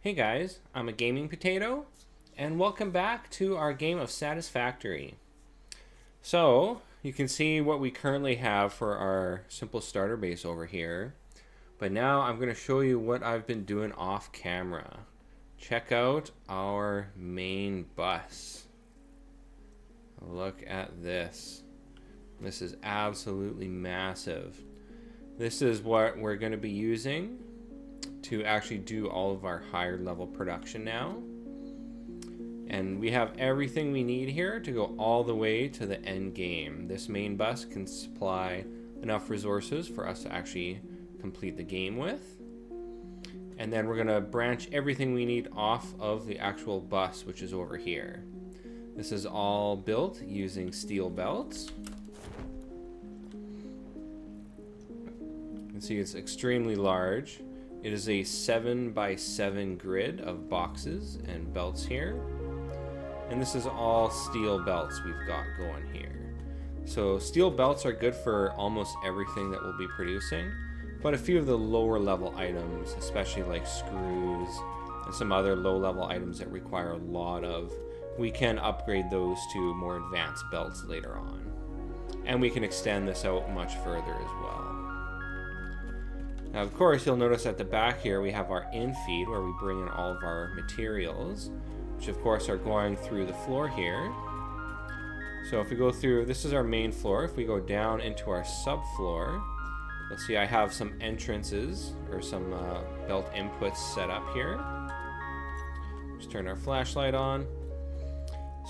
Hey guys, I'm a gaming potato, and welcome back to our game of Satisfactory. So, you can see what we currently have for our simple starter base over here, but now I'm going to show you what I've been doing off camera. Check out our main bus. Look at this. This is absolutely massive. This is what we're going to be using to actually do all of our higher level production now. And we have everything we need here to go all the way to the end game. This main bus can supply enough resources for us to actually complete the game with. And then we're going to branch everything we need off of the actual bus, which is over here. This is all built using steel belts. You can see it's extremely large. It is a 7x7 grid of boxes and belts here. And this is all steel belts we've got going here. So steel belts are good for almost everything that we'll be producing, but a few of the lower level items, especially like screws and some other low level items that require a lot of, we can upgrade those to more advanced belts later on. And we can extend this out much further as well. Now, of course, you'll notice at the back here we have our in-feed where we bring in all of our materials, which of course are going through the floor here. So if we go through, this is our main floor. If we go down into our subfloor, you'll see I have some entrances or some belt inputs set up here. Just turn our flashlight on.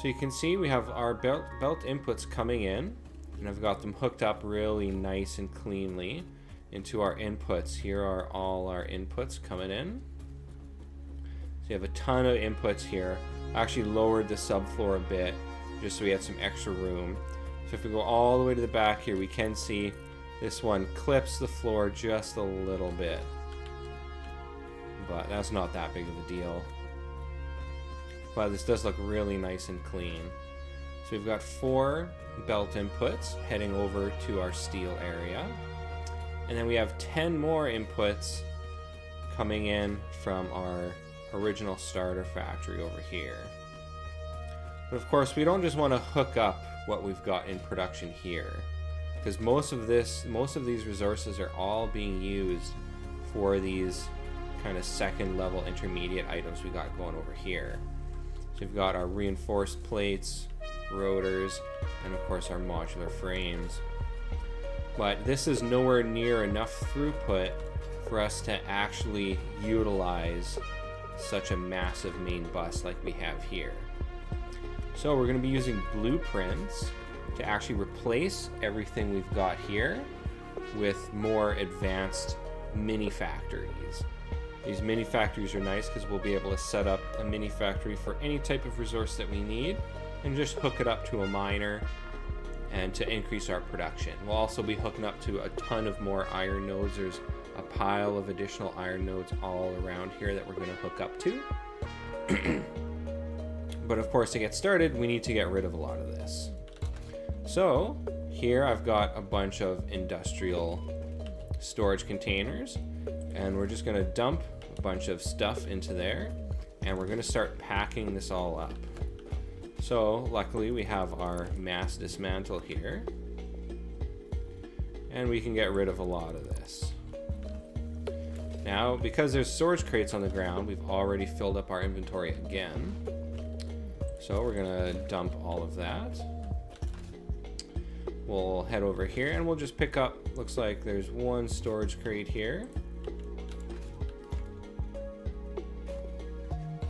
So you can see we have our belt inputs coming in, and I've got them hooked up really nice and cleanly into our inputs. Here are all our inputs coming in. So you have a ton of inputs here. I actually lowered the subfloor a bit just so we had some extra room. So if we go all the way to the back here, we can see this one clips the floor just a little bit, but that's not that big of a deal. But this does look really nice and clean. So we've got 4 belt inputs heading over to our steel area. And then we have 10 more inputs coming in from our original starter factory over here. But of course, we don't just want to hook up what we've got in production here, because most of these resources are all being used for these kind of second level intermediate items we got going over here. So we've got our reinforced plates, rotors, and of course our modular frames. But this is nowhere near enough throughput for us to actually utilize such a massive main bus like we have here. So we're going to be using blueprints to actually replace everything we've got here with more advanced mini factories. These mini factories are nice because we'll be able to set up a mini factory for any type of resource that we need and just hook it up to a miner and to increase our production. We'll also be hooking up to a ton of more iron nodes. There's a pile of additional iron nodes all around here that we're going to hook up to. But of course, to get started, we need to get rid of a lot of this. So here I've got a bunch of industrial storage containers, and we're just going to dump a bunch of stuff into there, and we're going to start packing this all up. So luckily we have our mass dismantle here, and we can get rid of a lot of this. Now, because there's storage crates on the ground, we've already filled up our inventory again. So we're gonna dump all of that. We'll head over here and we'll just pick up, looks like there's 1 storage crate here.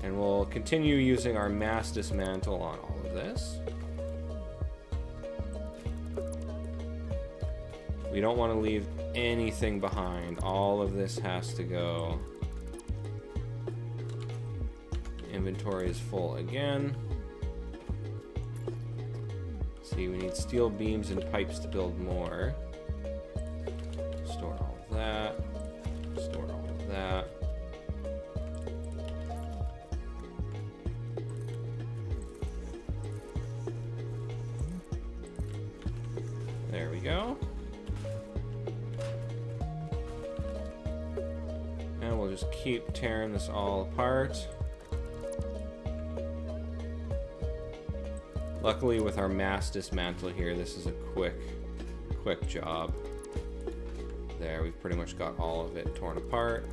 And we'll continue using our mass dismantle on all of this. We don't want to leave anything behind. All of this has to go. Inventory is full again. See, we need steel beams and pipes to build more. Store all of that. Store all of that. There we go. we'll just keep tearing this all apart. Luckily with our mass dismantle here, this is a quick job. There, we've pretty much got all of it torn apart.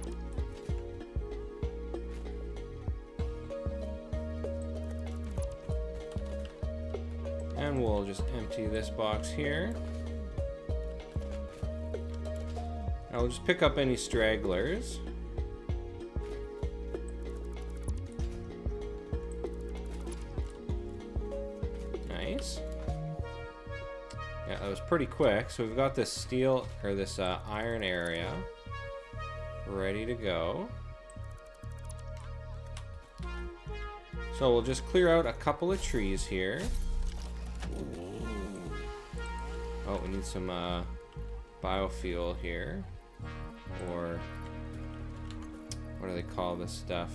And we'll just empty this box here. Now we'll just pick up any stragglers. Nice. Yeah, that was pretty quick. So we've got this steel, or this iron area ready to go. So we'll just clear out a couple of trees here. Oh, we need some biofuel here. Or what do they call this stuff?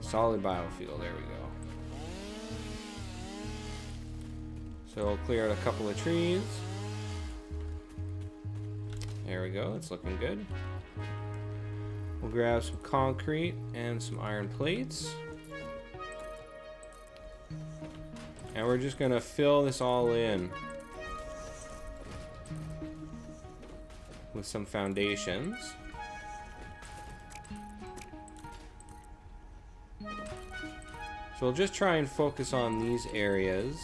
Solid biofuel, there we go. So we'll clear out a couple of trees. There we go, it's looking good. We'll grab some concrete and some iron plates. And we're just gonna fill this all in with some foundations. So we'll just try and focus on these areas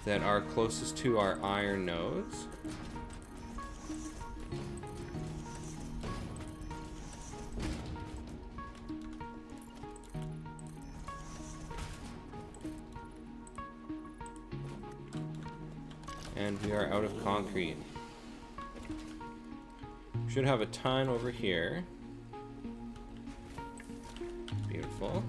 that are closest to our iron nodes. And we are out of concrete. Should have a ton over here. Beautiful.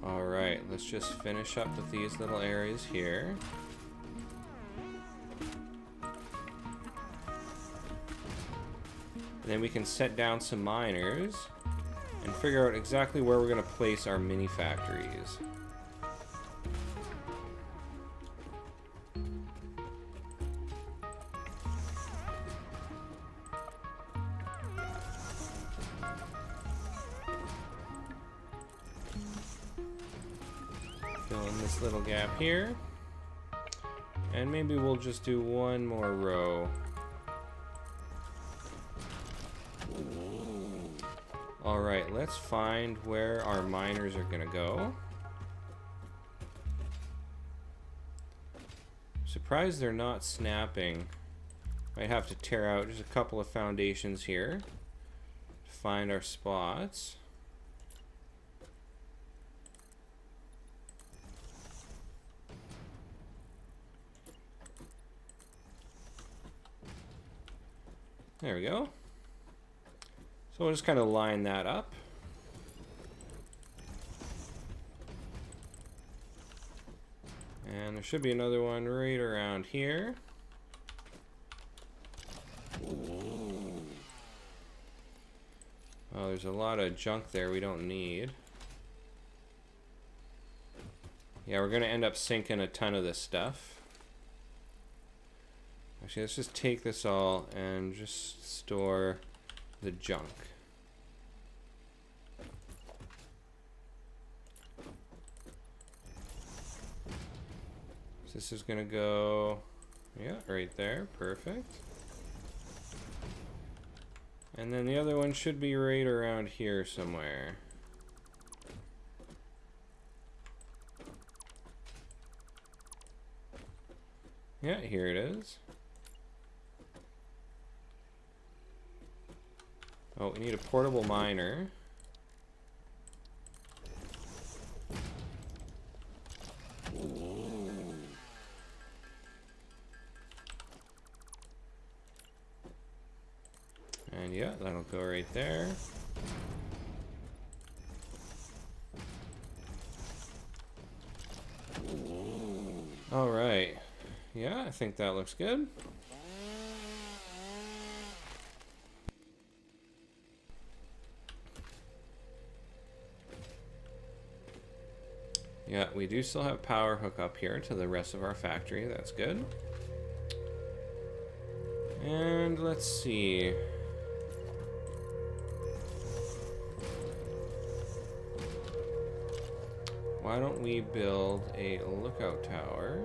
Alright, let's just finish up with these little areas here. And then we can set down some miners and figure out exactly where we're going to place our mini factories. Fill in this little gap here. And maybe we'll just do one more row. Alright, let's find where our miners are gonna go. Surprised they're not snapping. Might have to tear out just a couple of foundations here to find our spots. There we go. So we'll just kind of line that up. And there should be another one right around here. Oh, there's a lot of junk there we don't need. Yeah, we're going to end up sinking a ton of this stuff. Actually, let's just take this all and just store the junk. So this is gonna go, yeah, right there, perfect. And then the other one should be right around here somewhere. Yeah, here it is. Oh, we need a portable miner. And yeah, that'll go right there. All right. Yeah, I think that looks good. Yeah, we do still have power hook up here to the rest of our factory. That's good. And let's see. why don't we build a lookout tower?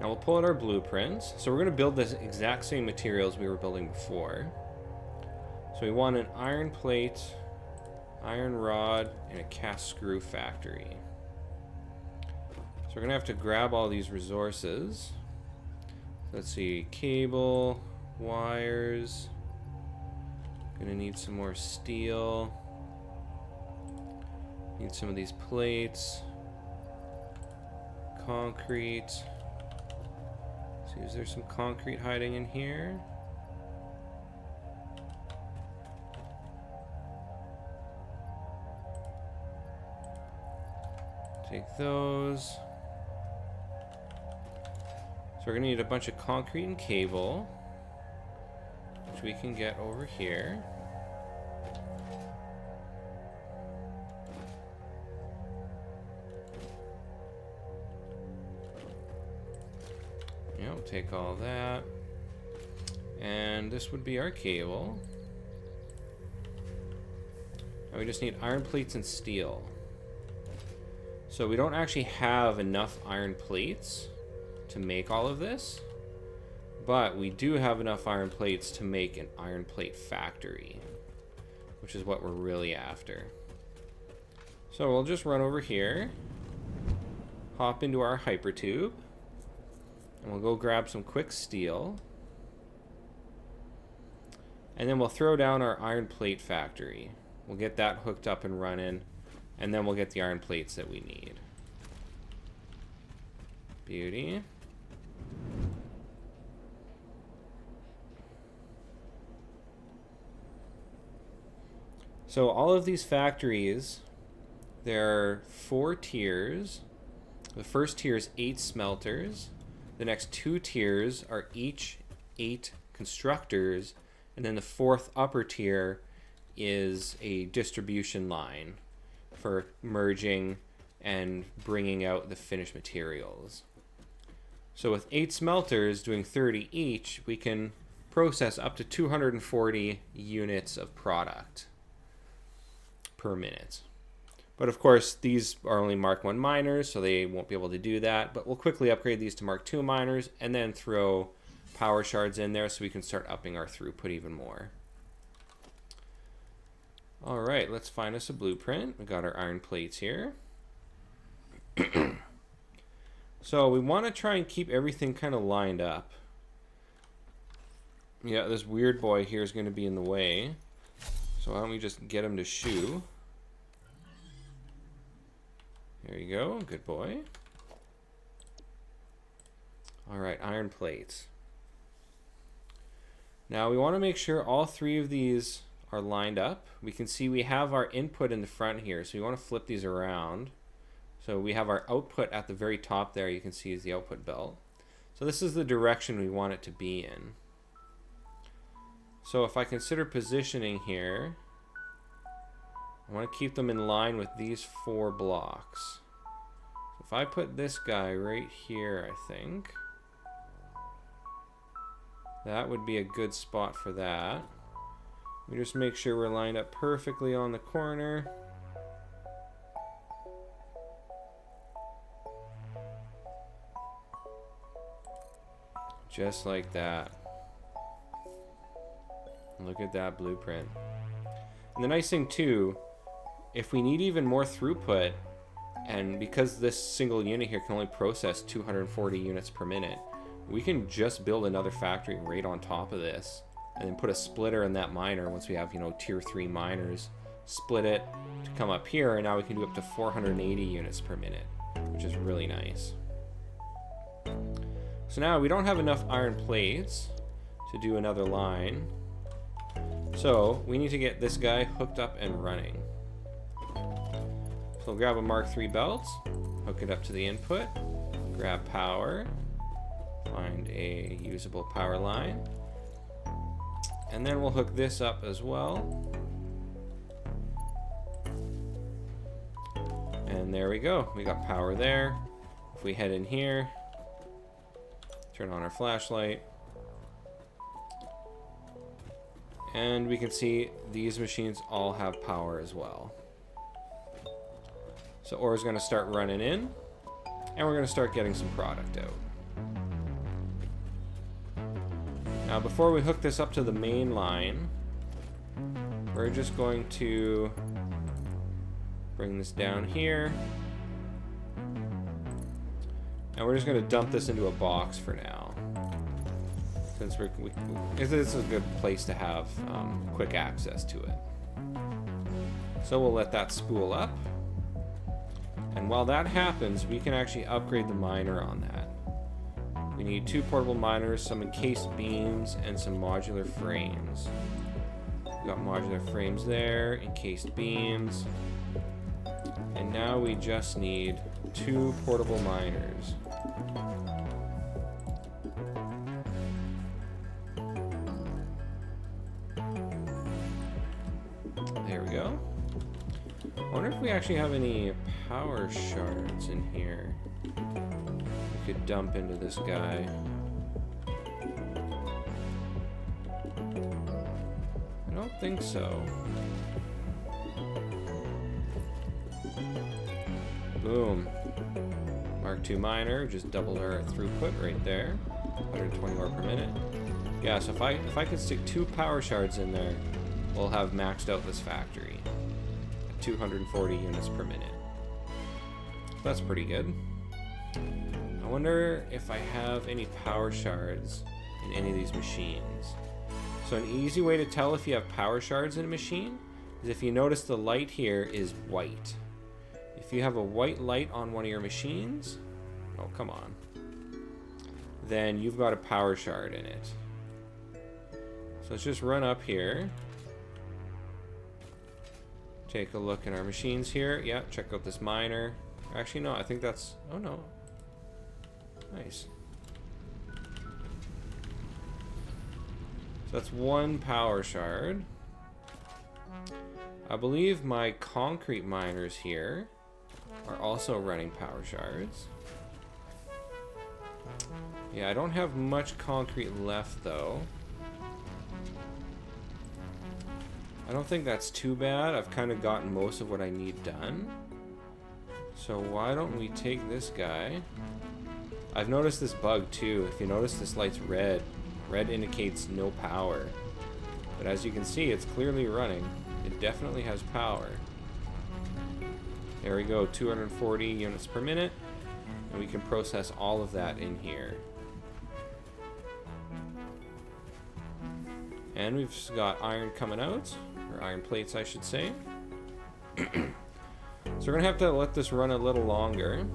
Now we'll pull out our blueprints. So we're going to build this exact same materials we were building before. So we want an iron plate, iron rod, and a cast screw factory. So we're going to have to grab all these resources. Let's see, cable, wires. Gonna need some more steel. Need some of these plates. Concrete. See, is there some concrete hiding in here? Take those. So we're gonna need a bunch of concrete and cable, which we can get over here. Yeah, we'll take all that. And this would be our cable. Now we just need iron plates and steel. So we don't actually have enough iron plates to make all of this, but we do have enough iron plates to make an iron plate factory, which is what we're really after. So we'll just run over here, hop into our hypertube, and we'll go grab some quick steel, and then we'll throw down our iron plate factory. We'll get that hooked up and running, and then we'll get the iron plates that we need. Beauty. So all of these factories, there are 4 tiers. The first tier is 8 smelters. The next 2 tiers are each 8 constructors. And then the 4th upper tier is a distribution line for merging and bringing out the finished materials. So with 8 smelters doing 30 each, we can process up to 240 units of product per minute. But of course, these are only Mark 1 miners, so they won't be able to do that. But we'll quickly upgrade these to Mark 2 miners and then throw power shards in there so we can start upping our throughput even more. All right, let's find us a blueprint. We got our iron plates here. So we want to try and keep everything kind of lined up. Yeah, this weird boy here is going to be in the way. So why don't we just get him to shoo? There you go, good boy. All right, iron plates. Now we want to make sure all 3 of these are lined up. We can see we have our input in the front here, so we want to flip these around. So we have our output at the very top there, you can see is the output belt. So this is the direction we want it to be in. So if I consider positioning here, I want to keep them in line with these 4 blocks. So if I put this guy right here, I think that would be a good spot for that. We just make sure we're lined up perfectly on the corner. Just like that. Look at that blueprint. And the nice thing too, if we need even more throughput, and because this single unit here can only process 240 units per minute, we can just build another factory right on top of this and then put a splitter in that miner once we have, you know, tier 3 miners. Split it to come up here, and now we can do up to 480 units per minute, which is really nice. So now we don't have enough iron plates to do another line. So we need to get this guy hooked up and running. So we'll grab a Mark 3 belt, hook it up to the input, grab power, find a usable power line, and then we'll hook this up as well. And there we go, we got power there. If we head in here, turn on our flashlight, And we can see these machines all have power as well. So ore is going to start running in, and we're going to start getting some product out. Now before we hook this up to the main line, we're just going to bring this down here. And we're just going to dump this into a box for now. Since this is a good place to have quick access to it. So we'll let that spool up. And while that happens, we can actually upgrade the miner on that. We need 2 portable miners, some encased beams, and some modular frames. We've got modular frames there, encased beams. And now we just need 2 portable miners. There we go. I wonder if we actually have any power shards in here we could dump into this guy. I don't think so. Boom. Mark II miner, just doubled our throughput right there. 120 ore per minute. Yeah, so if I could stick 2 power shards in there, we'll have maxed out this factory at 240 units per minute. That's pretty good. I wonder if I have any power shards in any of these machines. So an easy way to tell if you have power shards in a machine is if you notice the light here is white. If you have a white light on one of your machines, oh come on, then you've got a power shard in it. So let's just run up here. Take a look in our machines here. Yeah, check out this miner. Actually, no, I think that's... Oh, no. Nice. So that's 1 power shard. I believe my concrete miners here are also running power shards. Yeah, I don't have much concrete left, though. I don't think that's too bad. I've kind of gotten most of what I need done. So why don't we take this guy? I've noticed this bug too. If you notice, this light's red. Red indicates no power. But as you can see, it's clearly running. It definitely has power. There we go, 240 units per minute. And we can process all of that in here. And we've got iron coming out. Or iron plates, I should say. So we're going to have to let this run a little longer.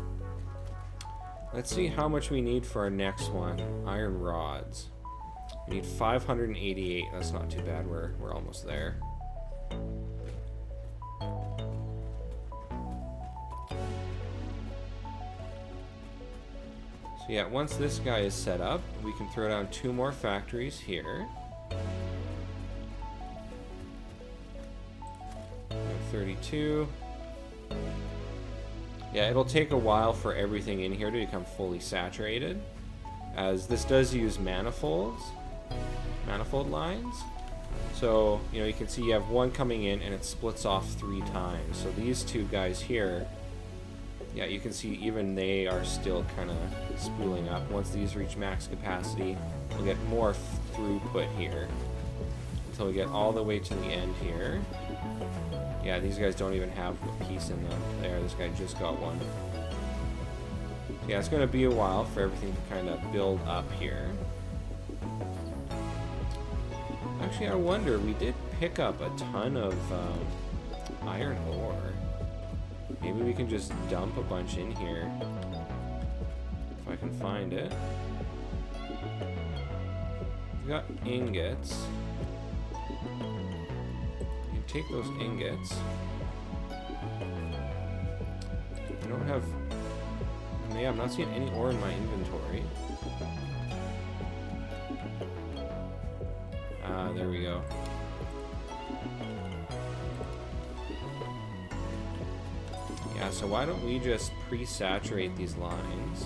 Let's see how much we need for our next one. Iron rods. We need 588. That's not too bad. We're almost there. So yeah, once this guy is set up, we can throw down 2 more factories here. 32. Yeah, it'll take a while for everything in here to become fully saturated, as this does use manifold lines. So, you know, you can see you have 1 coming in and it splits off 3 times. So these 2 guys here, yeah, you can see even they are still kind of spooling up. Once these reach max capacity, we'll get more throughput here until we get all the way to the end here. Yeah, these guys don't even have a piece in them. There, this guy just got 1. Yeah, it's going to be a while for everything to kind of build up here. Actually, I wonder, we did pick up a ton of iron ore. Maybe we can just dump a bunch in here. If I can find it. We've got ingots. Take those ingots. I don't have... Yeah, I'm not seeing any ore in my inventory. There we go. Yeah, so why don't we just pre-saturate these lines?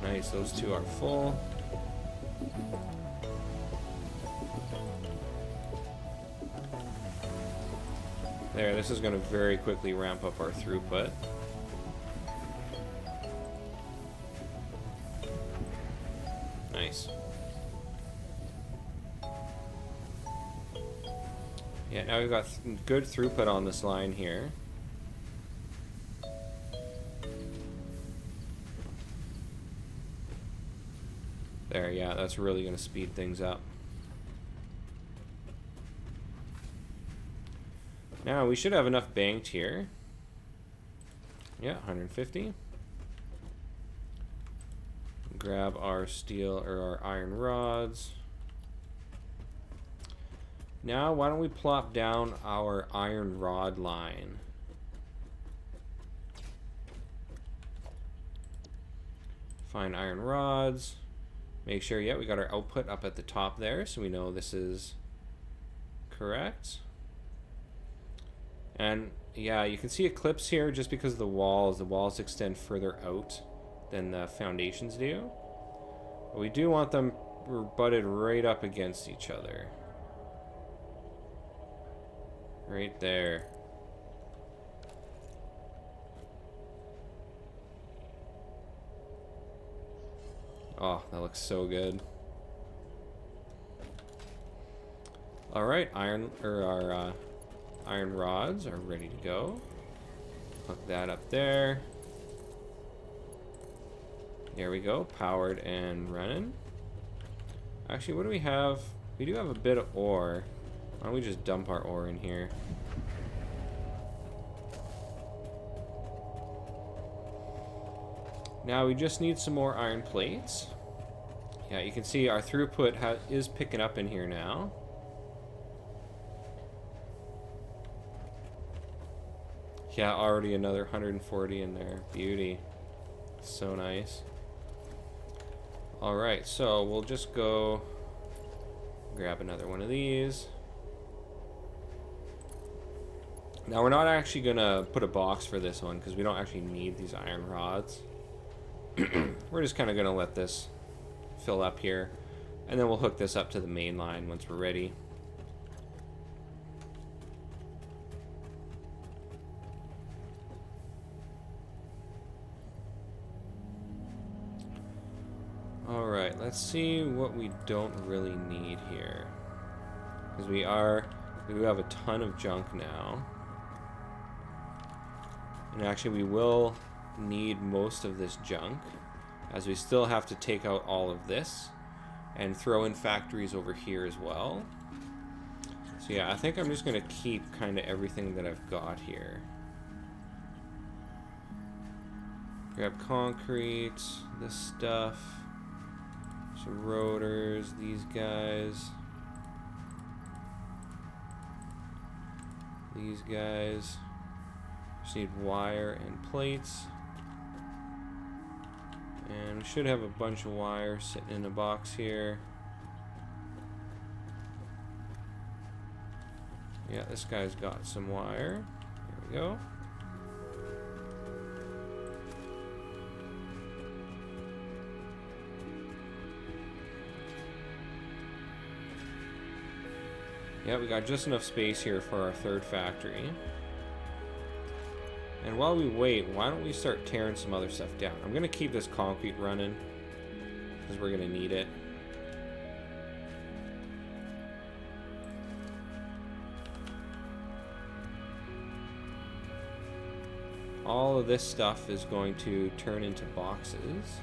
Nice, those 2 are full. There, this is going to very quickly ramp up our throughput. Nice. Yeah, now we've got good throughput on this line here. There, yeah, that's really going to speed things up. Now, we should have enough banked here. Yeah, 150. Grab our steel or our iron rods. Now, why don't we plop down our iron rod line? Find iron rods. Make sure, yeah, we got our output up at the top there, so we know this is correct. And yeah, you can see a clips here just because of the walls. The walls extend further out than the foundations do. But we do want them butted right up against each other. Right there. Oh, that looks so good. All right, our iron rods are ready to go. Hook that up there. There we go, powered and running. Actually, what do we have? We do have a bit of ore. Why don't we just dump our ore in here? Now we just need some more iron plates. Yeah, you can see our throughput is picking up in here now. Yeah, already another 140 in there. Beauty. So nice. Alright, so we'll just go grab another one of these. Now we're not actually gonna put a box for this one because we don't actually need these iron rods. We're just kind of gonna let this fill up here, and then we'll hook this up to the main line once we're ready. Alright, let's see what we don't really need here. Because we do have a ton of junk now. And actually we will need most of this junk, as we still have to take out all of this and throw in factories over here as well. So yeah, I think I'm just going to keep kind of everything that I've got here. Grab concrete, this stuff. Some rotors, these guys. These guys. Just need wire and plates. And we should have a bunch of wire sitting in a box here. Yeah, this guy's got some wire. There we go. Yeah, we got just enough space here for our third factory. And while we wait, why don't we start tearing some other stuff down? I'm going to keep this concrete running because we're going to need it. All of this stuff is going to turn into boxes.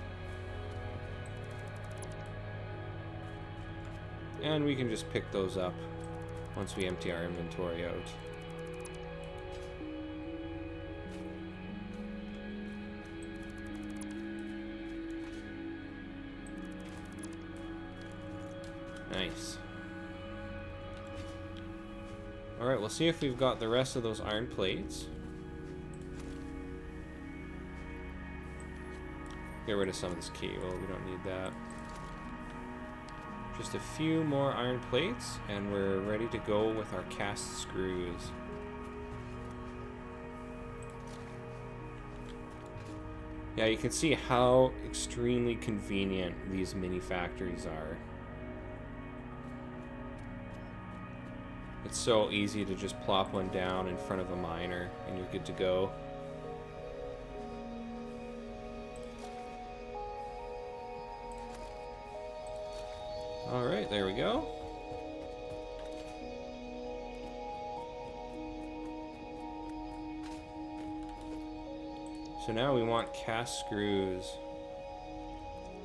And we can just pick those up once we empty our inventory out. Nice. Alright, we'll see if we've got the rest of those iron plates. Get rid of some of this cable, we don't need that. Just a few more iron plates, and we're ready to go with our cast screws. Yeah, you can see how extremely convenient these mini factories are. It's so easy to just plop one down in front of a miner and you're good to go. Alright, there we go. So now we want cast screws.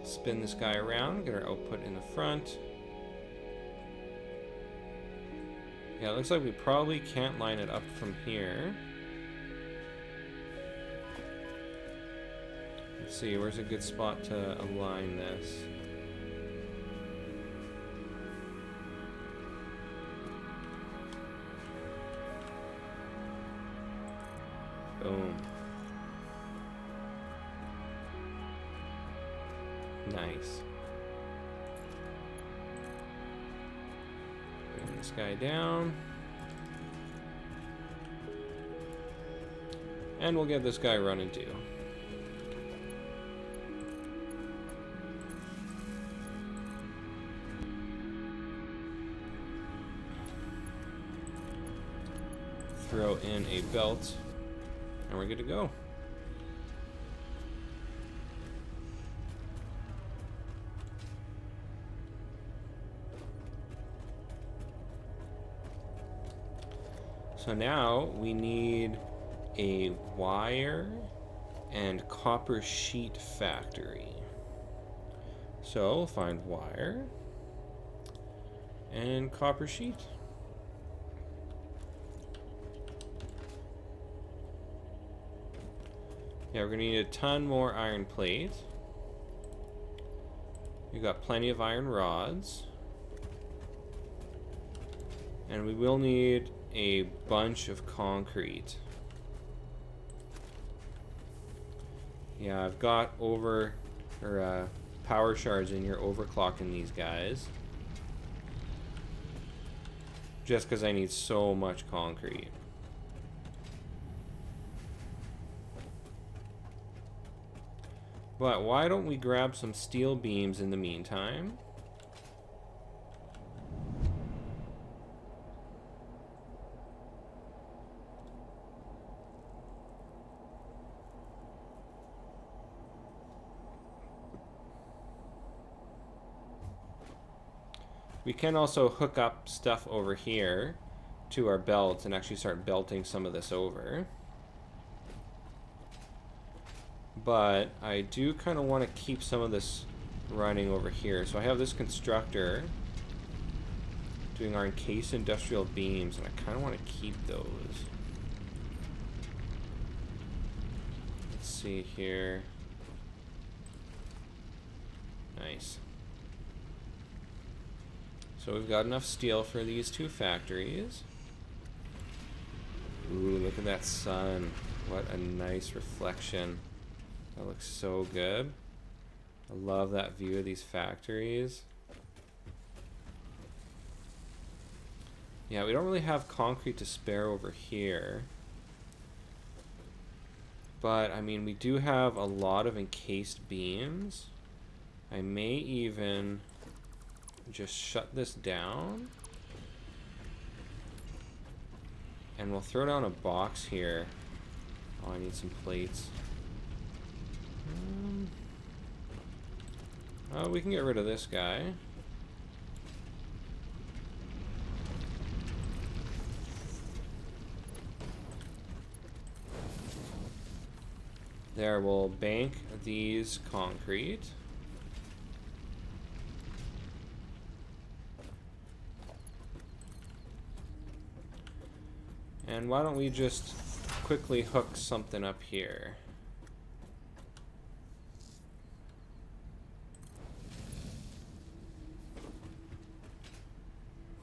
Spin this guy around, get our output in the front. Yeah, it looks like we probably can't line it up from here. Let's see, where's a good spot to align this? Boom. Nice. Bring this guy down. And we'll get this guy running too. Throw in a belt, and we're good to go. So now we need a wire and copper sheet factory. So we'll find wire and copper sheet. Yeah, we're gonna need a ton more iron plate. We've got plenty of iron rods. And we will need a bunch of concrete. Yeah, I've got power shards in here overclocking these guys. Just because I need so much concrete. But why don't we grab some steel beams in the meantime? We can also hook up stuff over here to our belts and actually start belting some of this over. But I do kind of want to keep some of this running over here. So I have this constructor doing our encased industrial beams, and I kind of want to keep those. Let's see here. Nice. So we've got enough steel for these two factories. Ooh, look at that sun. What a nice reflection. That looks so good. I love that view of these factories. Yeah, we don't really have concrete to spare over here. But, I mean, we do have a lot of encased beams. I may even just shut this down. And we'll throw down a box here. Oh, I need some plates. Oh, we can get rid of this guy. There, we'll bank these concrete. And why don't we just quickly hook something up here?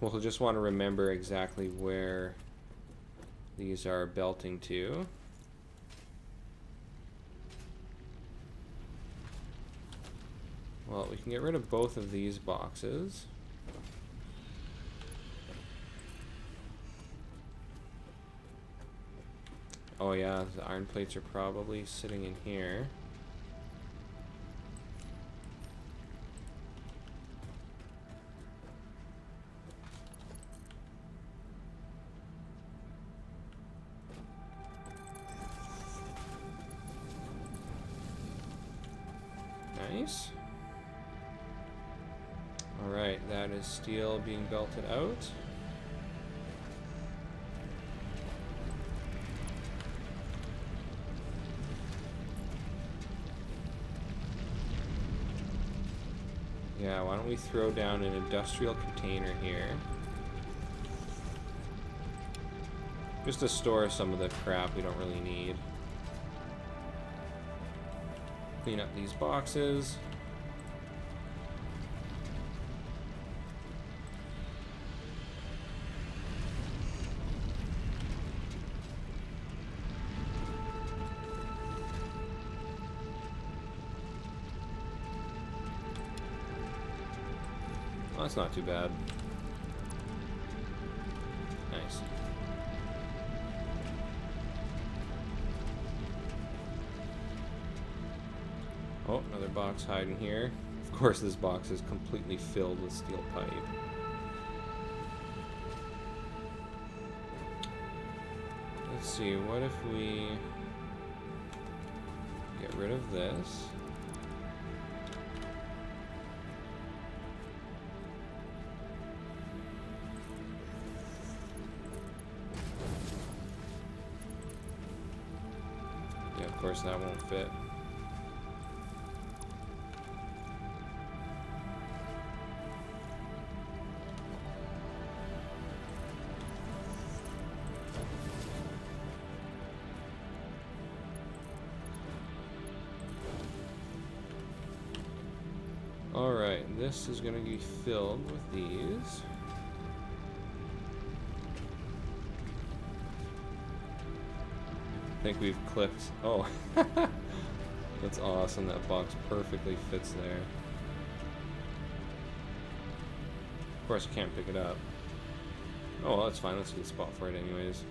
We'll just want to remember exactly where these are belting to. Well, we can get rid of both of these boxes. Oh yeah, the iron plates are probably sitting in here. Nice. Alright, that is steel being belted out. Yeah, why don't we throw down an industrial container here? Just to store some of the crap we don't really need. Clean up these boxes. Well, that's not too bad. Nice. Oh, another box hiding here. Of course, this box is completely filled with steel pipe. Let's see, what if we get rid of this? Yeah, of course that won't fit. Alright, this is going to be filled with these. I think we've clipped... Oh, that's awesome. That box perfectly fits there. Of course, I can't pick it up. Oh, well, that's fine. Let's get a spot for it anyways.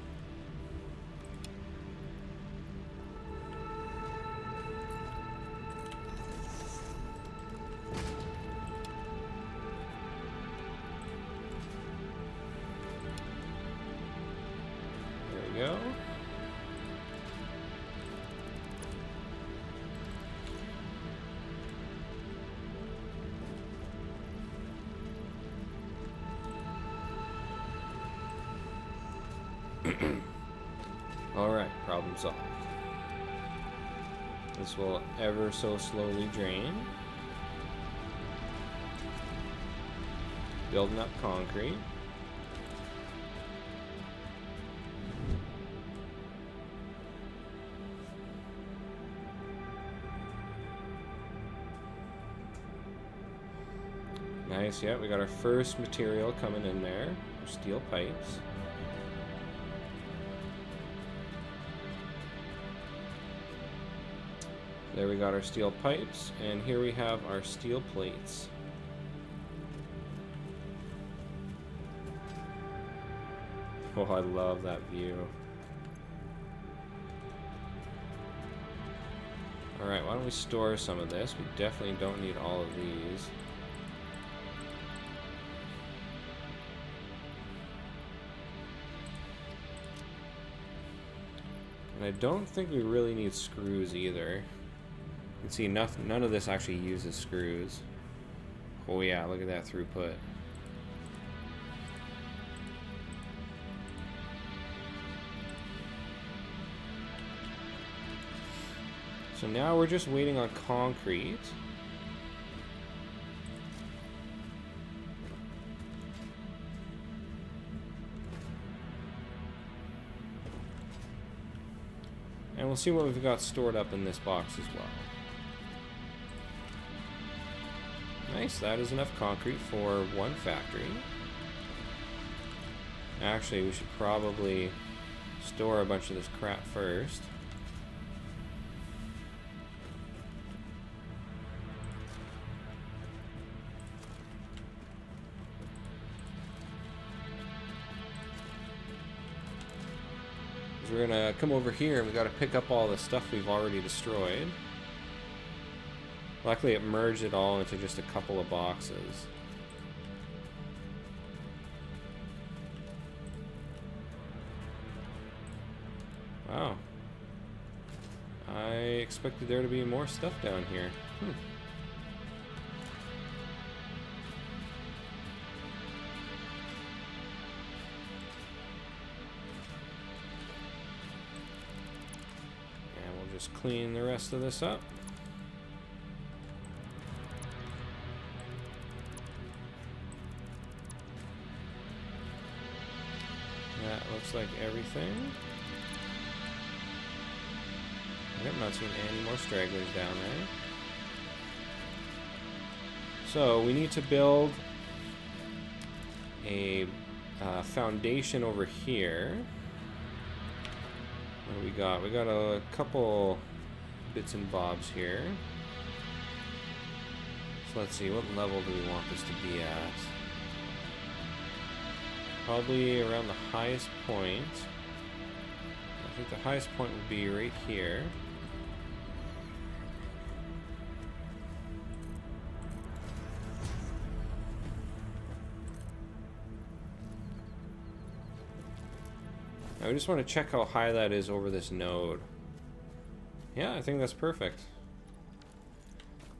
Go. Alright, problem solved. This will ever so slowly drain. Building up concrete. Nice, yeah, we got our first material coming in there. Our steel pipes. There we got our steel pipes, and here we have our steel plates. Oh, I love that view. Alright, why don't we store some of this? We definitely don't need all of these. And I don't think we really need screws either. You can see none of this actually uses screws. Oh yeah, look at that throughput. So now we're just waiting on concrete. And we'll see what we've got stored up in this box as well. Nice, that is enough concrete for one factory. Actually, we should probably store a bunch of this crap first. We're gonna come over here and we gotta pick up all the stuff we've already destroyed. Luckily it merged it all into just a couple of boxes. Wow. I expected there to be more stuff down here. clean the rest of this up. That looks like everything. Yep, not seeing any more stragglers down there. So we need to build a foundation over here. What do we got? We got a couple bits and bobs here. So let's see, what level do we want this to be at? Probably around the highest point. I think the highest point would be right here. I just want to check how high that is over this node. Yeah, I think that's perfect.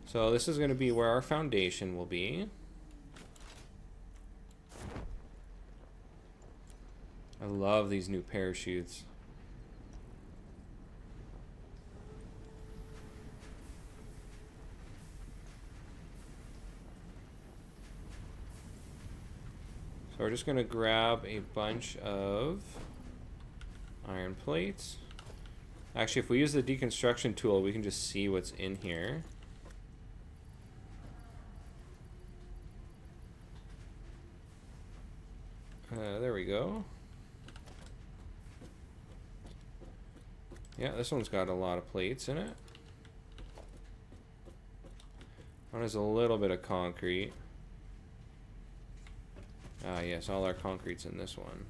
So this is going to be where our foundation will be. I love these new parachutes. So we're just going to grab a bunch of iron plates. Actually, if we use the deconstruction tool, we can just see what's in here. There we go. Yeah, this one's got a lot of plates in it. One has a little bit of concrete. Ah, yes, all our concrete's in this one.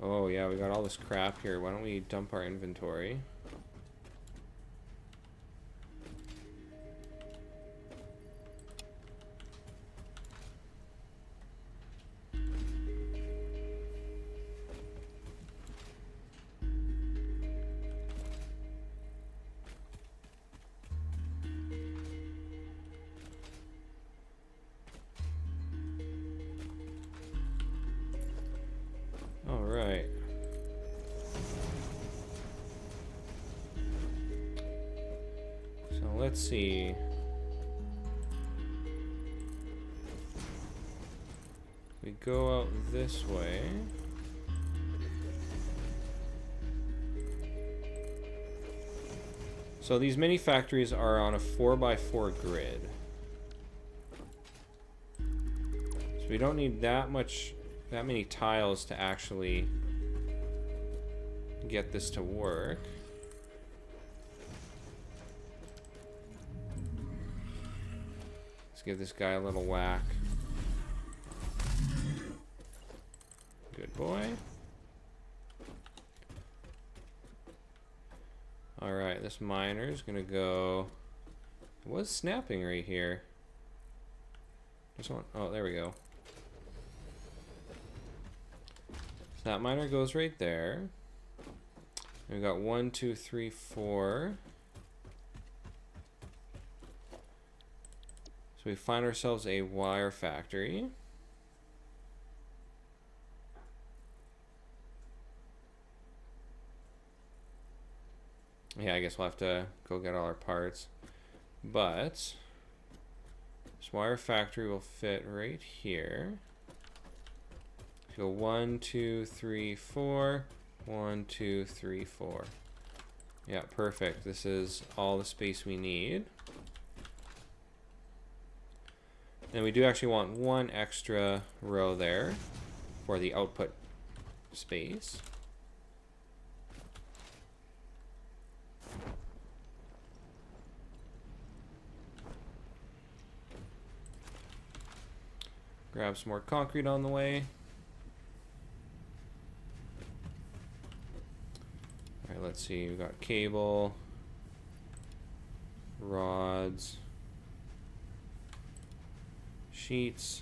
Oh yeah, we got all this crap here. Why don't we dump our inventory? Alright. So let's see. We go out this way. So these mini factories are on a 4x4 grid. So we don't need that many tiles to actually get this to work. Let's give this guy a little whack. Good boy. Alright, this miner is gonna go. It was snapping right here. Just one. Oh, there we go. So that miner goes right there. And we got 1, 2, 3, 4. So we find ourselves a wire factory. Yeah, I guess we'll have to go get all our parts. But this wire factory will fit right here. Go 1, 2, 3, 4. 1, 2, 3, 4. Yeah, perfect. This is all the space we need. And we do actually want one extra row there for the output space. Grab some more concrete on the way. Alright, let's see. We've got cable, rods, sheets,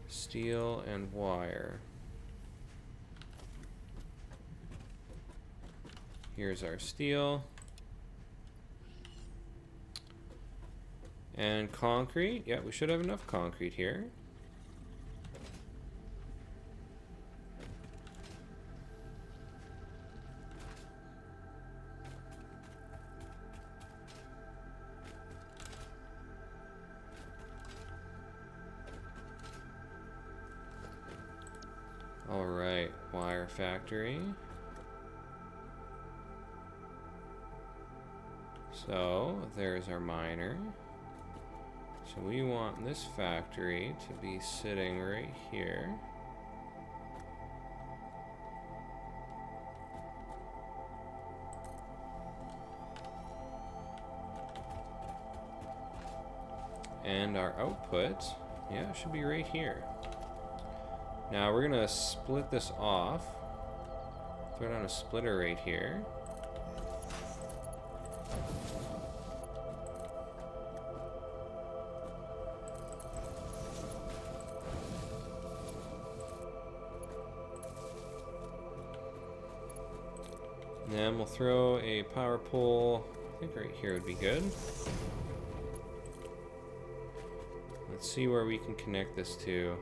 steel, and wire. Here's our steel. And concrete. Yeah, we should have enough concrete here. Alright, wire factory. So, there's our miner. So we want this factory to be sitting right here. And our output, yeah, should be right here. Now we're gonna split this off. Throw down a splitter right here. And then we'll throw a power pole, I think right here would be good. Let's see where we can connect this to.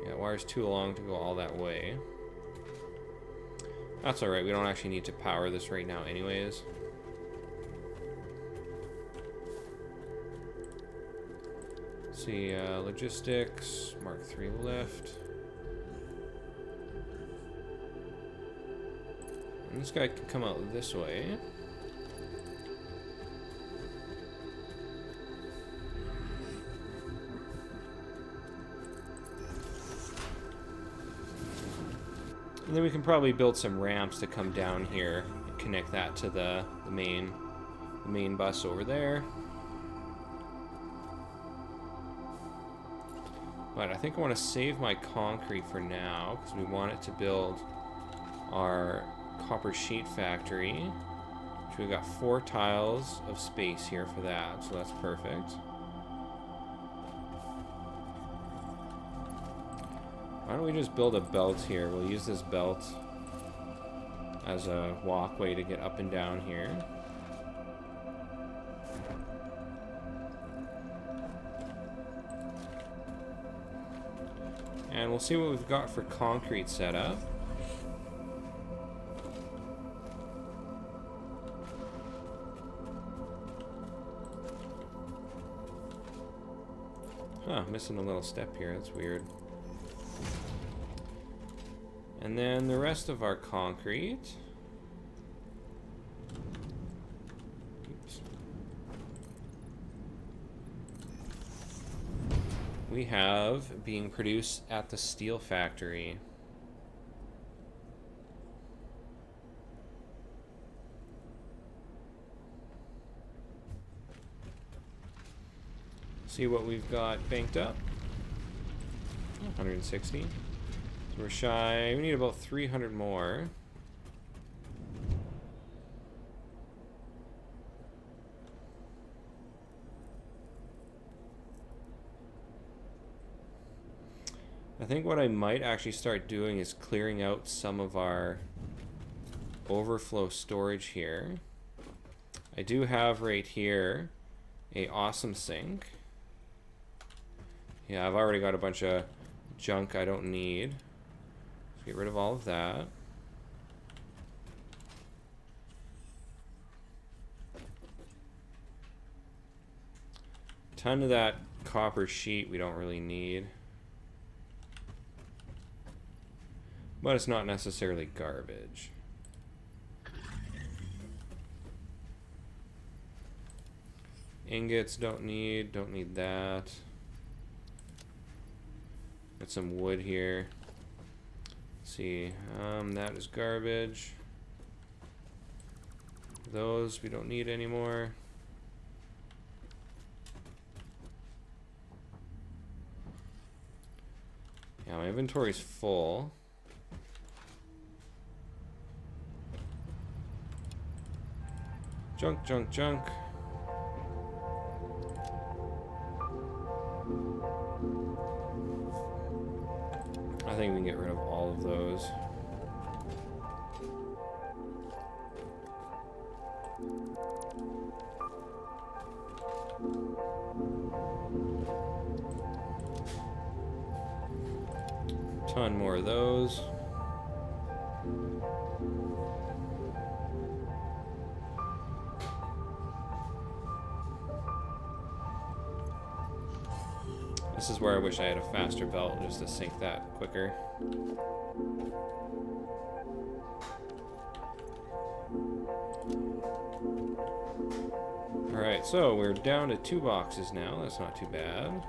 Yeah, wire's too long to go all that way. That's alright, we don't actually need to power this right now anyways. Let's see, logistics, Mark III lift. And this guy can come out this way. And then we can probably build some ramps to come down here and connect that to the main bus over there. But I think I want to save my concrete for now because we want it to build our copper sheet factory. Which we've got 4 tiles of space here for that, so that's perfect. Why don't we just build a belt here? We'll use this belt as a walkway to get up and down here. And we'll see what we've got for concrete setup. Huh, missing a little step here. That's weird. And then the rest of our concrete. Oops. We have being produced at the steel factory. See what we've got banked up. 160. So we're shy. We need about 300 more. I think what I might actually start doing is clearing out some of our overflow storage here. I do have right here a awesome sink. Yeah, I've already got a bunch of junk I don't need. Let's get rid of all of that. Ton of that copper sheet we don't really need. But it's not necessarily garbage. Ingots don't need that. Got some wood here. Let's see, that is garbage. Those we don't need anymore. Yeah, my inventory's full. Junk, junk, junk. I think we can get rid of all of those. Ton more of those. This this is where I wish I had a faster belt just to sink that quicker. Alright, so we're down to 2 boxes now. That's not too bad.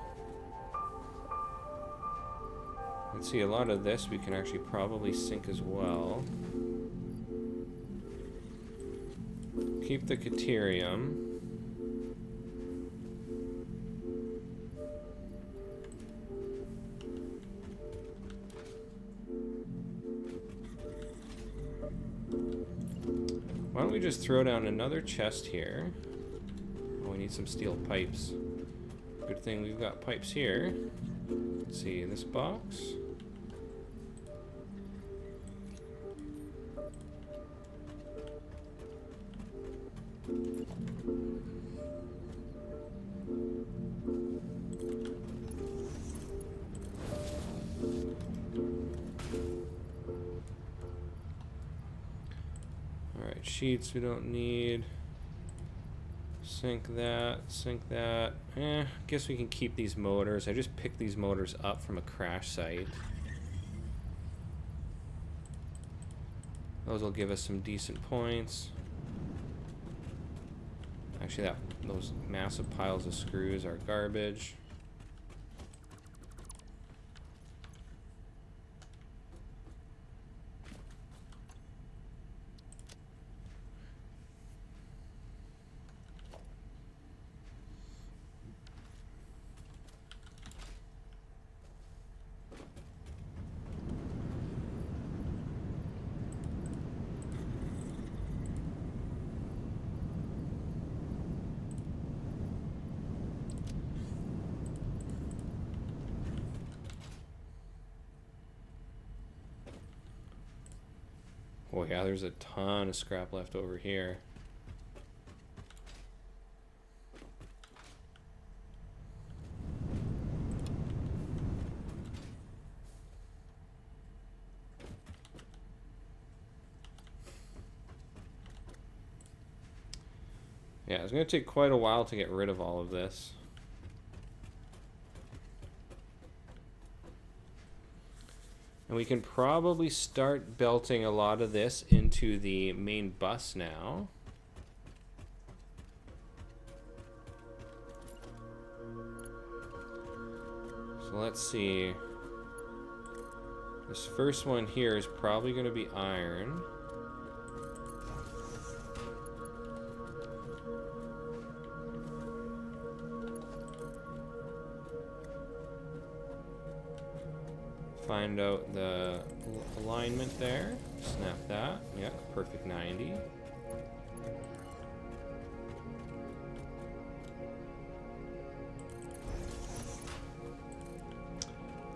Let's see, a lot of this we can actually probably sink as well. Keep the Caterium. Why don't we just throw down another chest here? Oh, we need some steel pipes. Good thing we've got pipes here. Let's see, in this box. Alright, sheets we don't need. Sink that, sink that. Guess we can keep these motors. I just picked these motors up from a crash site. Those will give us some decent points. Actually, those massive piles of screws are garbage. Oh yeah, there's a ton of scrap left over here. Yeah, it's going to take quite a while to get rid of all of this. And we can probably start belting a lot of this into the main bus now. So let's see. This first one here is probably going to be iron. Find out the alignment there. Snap that. Yeah, perfect 90. Then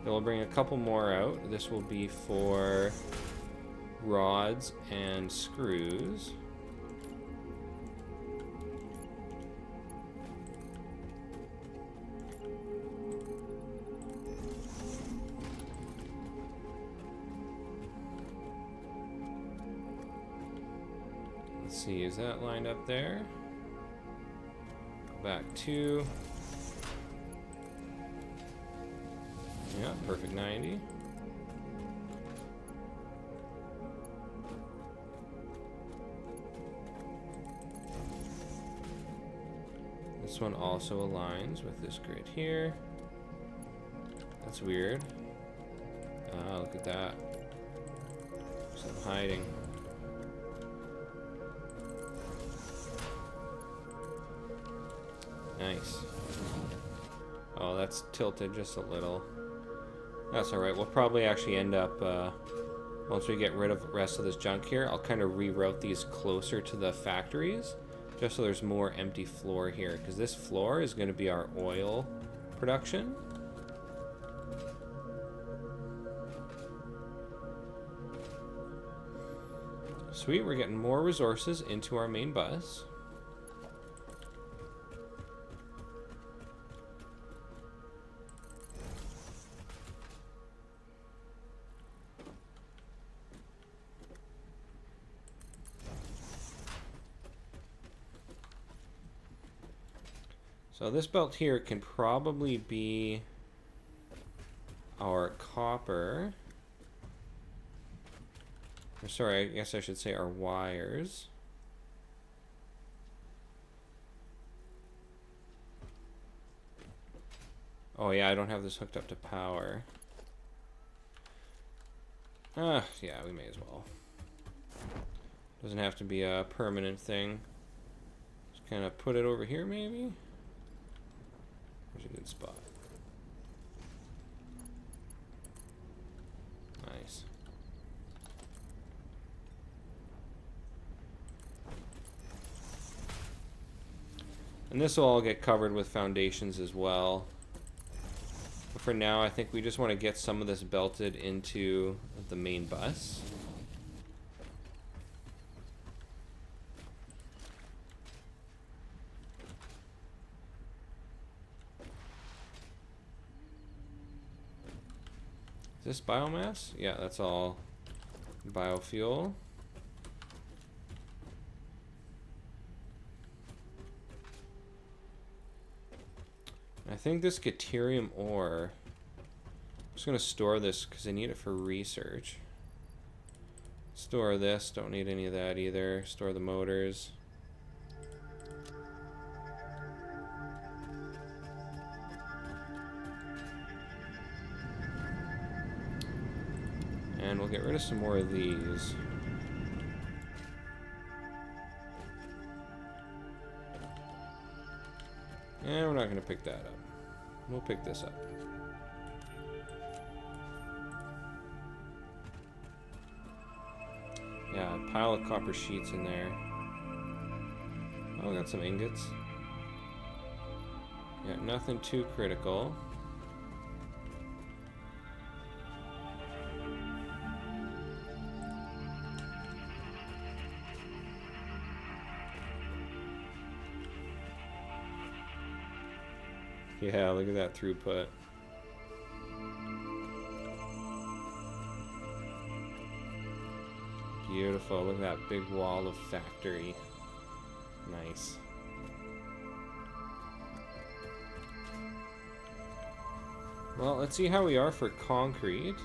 we'll bring a couple more out. This will be for rods and screws. Let's see, is that lined up there? Go back 2. Yeah, perfect 90. This one also aligns with this grid here. That's weird. Ah, look at that. Some hiding. Nice. Oh, that's tilted just a little. That's alright. We'll probably actually end up, once we get rid of the rest of this junk here, I'll kind of reroute these closer to the factories, just so there's more empty floor here, because this floor is going to be our oil production. Sweet, we're getting more resources into our main bus. So this belt here can probably be copper. Or sorry, I guess I should say our wires. Oh yeah, I don't have this hooked up to power. Yeah, we may as well. Doesn't have to be a permanent thing. Just kind of put it over here, maybe? There's a good spot. Nice. And this will all get covered with foundations as well. But for now, I think we just want to get some of this belted into the main bus. Is this biomass? Yeah, that's all biofuel. I think this Gaterium ore, I'm just going to store this because I need it for research. Store this, don't need any of that either. Store the motors. And we'll get rid of some more of these. And we're not going to pick that up. We'll pick this up. Yeah, a pile of copper sheets in there. Oh, we got some ingots. Yeah, nothing too critical. Yeah, look at that throughput. Beautiful. Look at that big wall of factory. Nice. Well, let's see how we are for concrete.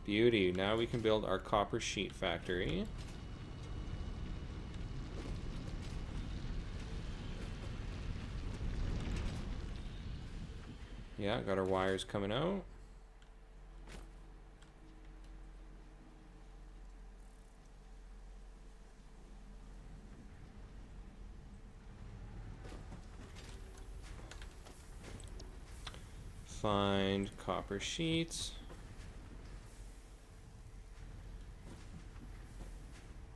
Beauty. Now we can build our copper sheet factory. Yeah, got our wires coming out. Find copper sheets.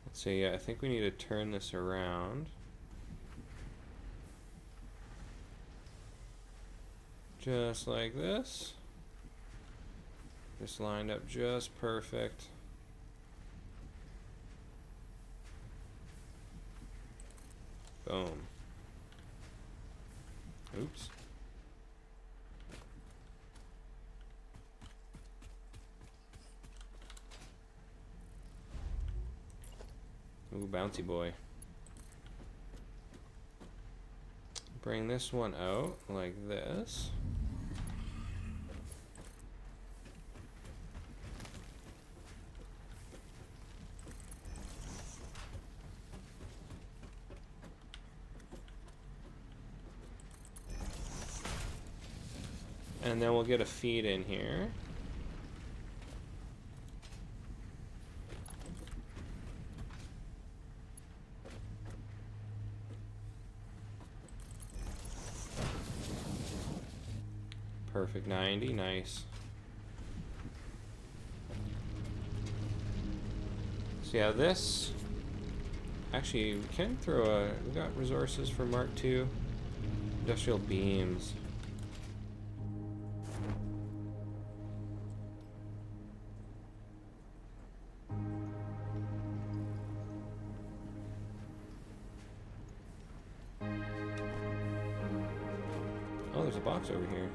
Let's see, yeah, I think we need to turn this around. Just like this. Just lined up just perfect. Boom. Oops. Ooh, bouncy boy. Bring this one out like this. And then we'll get a feed in here. Perfect 90, nice. So yeah, this actually we can throw a, we got resources for Mark II. Industrial beams. Oh, there's a box over here.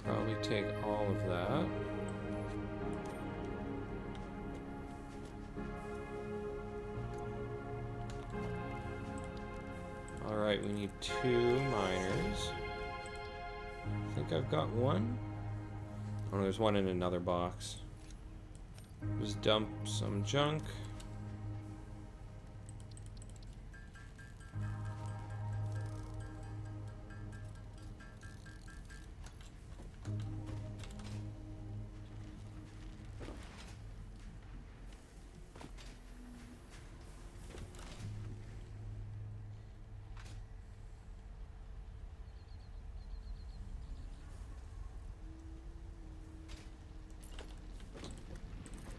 Probably take all of that. Alright, we need 2 miners. I think I've got one. Oh, there's one in another box. Just dump some junk.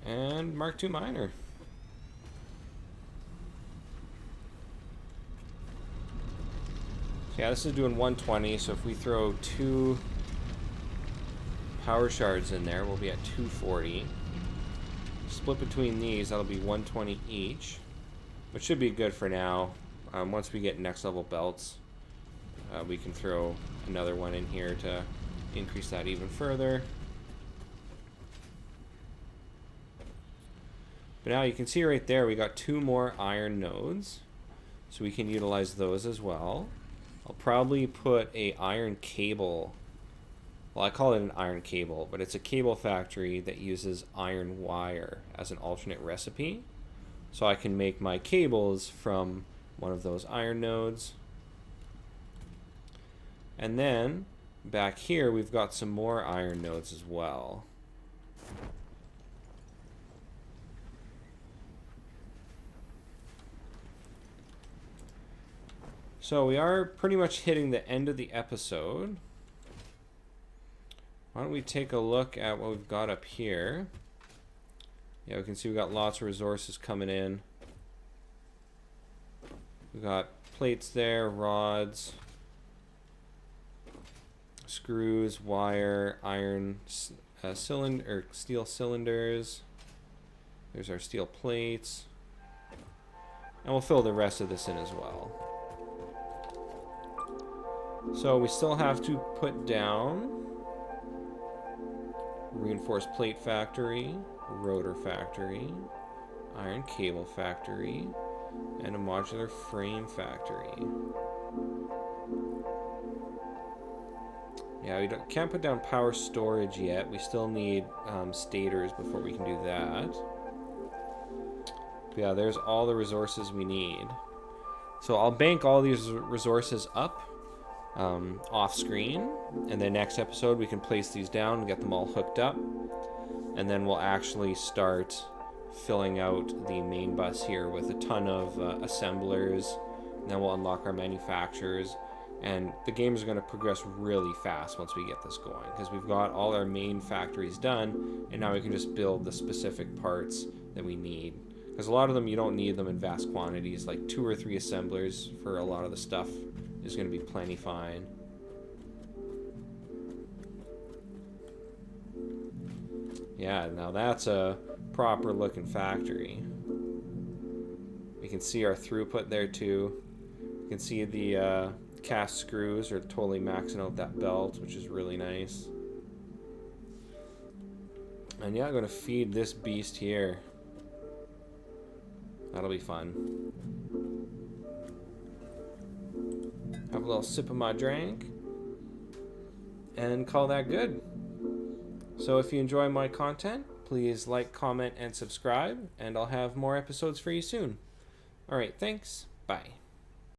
And Mark II miner. So yeah, this is doing 120, so if we throw 2 power shards in there, we'll be at 240. Split between these, that'll be 120 each, which should be good for now. Once we get next level belts, we can throw another one in here to increase that even further. But now you can see right there we got 2 more iron nodes, so we can utilize those as well. I'll probably put a iron cable, well, I call it an iron cable, but it's a cable factory that uses iron wire as an alternate recipe. So I can make my cables from one of those iron nodes. And then back here we've got some more iron nodes as well. So we are pretty much hitting the end of the episode. Why don't we take a look at what we've got up here. Yeah, we can see we've got lots of resources coming in. We've got plates there, rods, screws, wire, iron cylinder or steel cylinders. There's our steel plates. And we'll fill the rest of this in as well. So we still have to put down reinforced plate factory, rotor factory, iron cable factory, and a modular frame factory. Yeah, we can't put down power storage yet. We still need stators before we can do that. But yeah, there's all the resources we need. So I'll bank all these resources up off screen, and then next episode we can place these down and get them all hooked up, and then we'll actually start filling out the main bus here with a ton of assemblers, and then we'll unlock our manufacturers, and the game is going to progress really fast once we get this going, because we've got all our main factories done, and now we can just build the specific parts that we need, because a lot of them you don't need them in vast quantities. Like 2 or 3 assemblers for a lot of the stuff is going to be plenty fine. Yeah, now that's a proper looking factory. We can see our throughput there too. You can see the cast screws are totally maxing out that belt, which is really nice. And yeah, I'm going to feed this beast here. That'll be fun. Have a little sip of my drink and call that good. So if you enjoy my content, please like, comment, and subscribe, and I'll have more episodes for you soon. Alright, thanks. Bye.